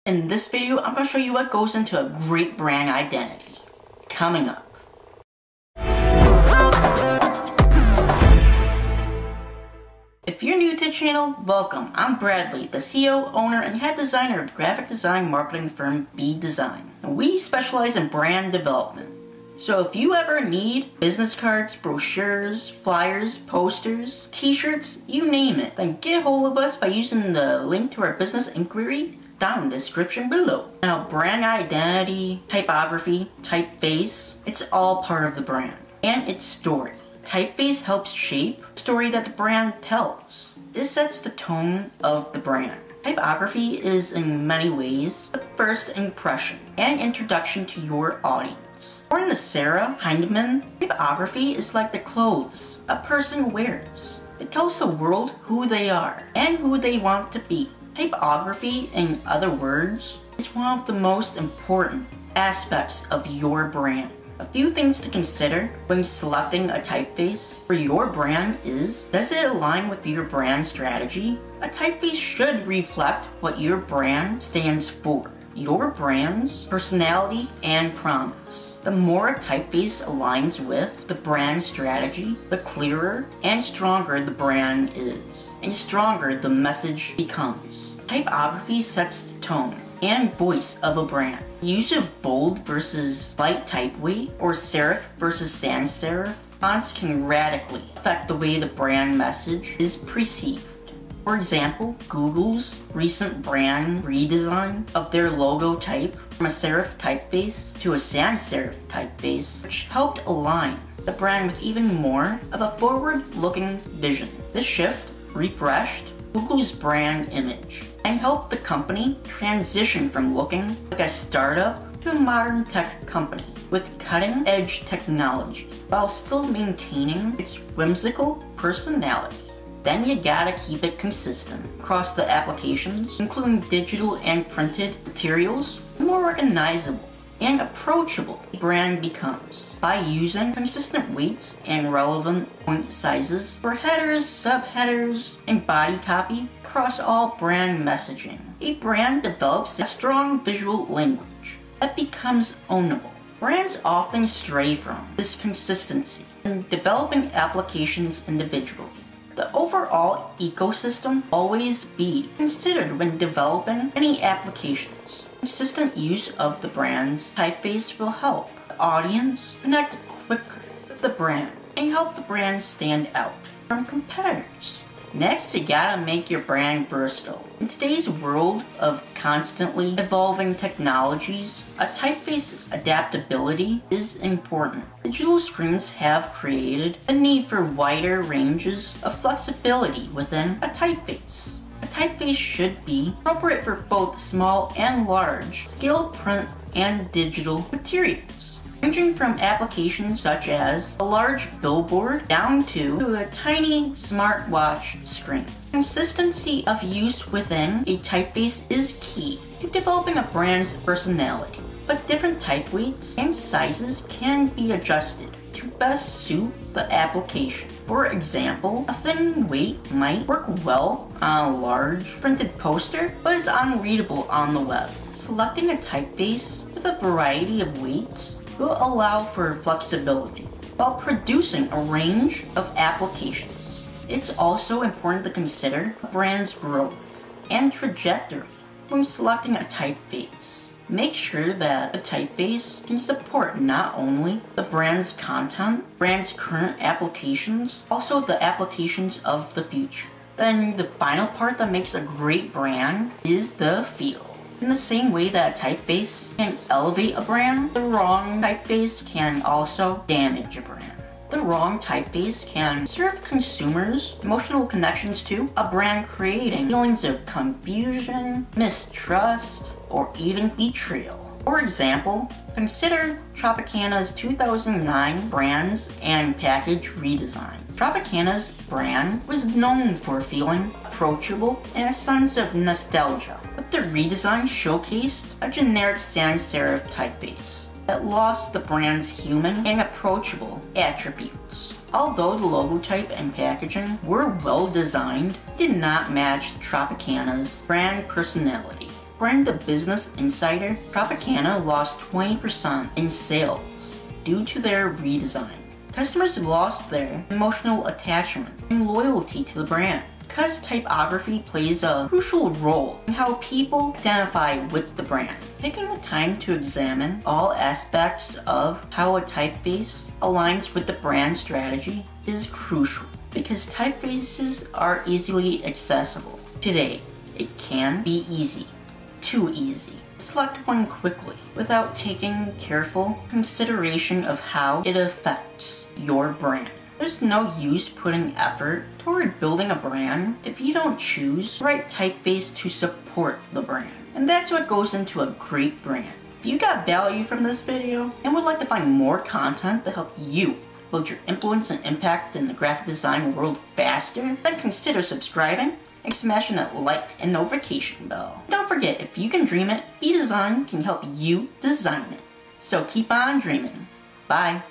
In this video, I'm going to show you what goes into a great brand identity. Coming up. If you're new to the channel, welcome. I'm Bradley, the CEO, owner, and head designer of the graphic design marketing firm BDesign. And we specialize in brand development. So if you ever need business cards, brochures, flyers, posters, t-shirts, you name it, then get a hold of us by using the link to our business inquiry down in the description below. Now, brand identity, typography, typeface, it's all part of the brand and its story. Typeface helps shape the story that the brand tells. This sets the tone of the brand. Typography is in many ways the first impression and introduction to your audience. According to Sarah Hindman, typography is like the clothes a person wears. It tells the world who they are and who they want to be. Typography, in other words, is one of the most important aspects of your brand. A few things to consider when selecting a typeface for your brand is, does it align with your brand strategy? A typeface should reflect what your brand stands for, your brand's personality and promise. The more a typeface aligns with the brand strategy, the clearer and stronger the brand is, and stronger the message becomes. Typography sets the tone and voice of a brand. Use of bold versus light type weight or serif versus sans serif fonts can radically affect the way the brand message is perceived. For example, Google's recent brand redesign of their logo type from a serif typeface to a sans serif typeface, which helped align the brand with even more of a forward-looking vision. This shift refreshed Google's brand image and helped the company transition from looking like a startup to a modern tech company with cutting-edge technology while still maintaining its whimsical personality. Then you gotta keep it consistent across the applications, including digital and printed materials. The more recognizable and approachable a brand becomes by using consistent weights and relevant point sizes for headers, subheaders, and body copy across all brand messaging. A brand develops a strong visual language that becomes ownable. Brands often stray from this consistency in developing applications individually. The overall ecosystem always be considered when developing any applications. Consistent use of the brand's typeface will help the audience connect quicker with the brand and help the brand stand out from competitors. Next, you gotta make your brand versatile. In today's world of constantly evolving technologies, a typeface adaptability is important. Digital screens have created a need for wider ranges of flexibility within a typeface. A typeface should be appropriate for both small and large scale print and digital materials, ranging from applications such as a large billboard down to a tiny smartwatch screen. Consistency of use within a typeface is key to developing a brand's personality, but different type weights and sizes can be adjusted to best suit the application. For example, a thin weight might work well on a large printed poster, but is unreadable on the web. Selecting a typeface with a variety of weights will allow for flexibility while producing a range of applications. It's also important to consider a brand's growth and trajectory when selecting a typeface. Make sure that a typeface can support not only the brand's content, brand's current applications, also the applications of the future. Then the final part that makes a great brand is the feel. In the same way that a typeface can elevate a brand, the wrong typeface can also damage a brand. The wrong typeface can serve consumers emotional connections to a brand, creating feelings of confusion, mistrust, or even betrayal. For example, consider Tropicana's 2009 brands and package redesign. Tropicana's brand was known for feeling approachable and a sense of nostalgia, but the redesign showcased a generic sans serif typeface that lost the brand's human and approachable attributes. Although the logo type and packaging were well designed, it did not match Tropicana's brand personality. According to Business Insider, Tropicana lost 20% in sales due to their redesign. Customers lost their emotional attachment and loyalty to the brand because typography plays a crucial role in how people identify with the brand. Taking the time to examine all aspects of how a typeface aligns with the brand strategy is crucial because typefaces are easily accessible. Today, it can be easy, too easy. Select one quickly without taking careful consideration of how it affects your brand. There's no use putting effort toward building a brand if you don't choose the right typeface to support the brand. And that's what goes into a great brand. If you got value from this video and would like to find more content to help you build your influence and impact in the graphic design world faster, then consider subscribing and smashing that like and notification bell. Don't forget, if you can dream it, BDesign can help you design it. So keep on dreaming. Bye.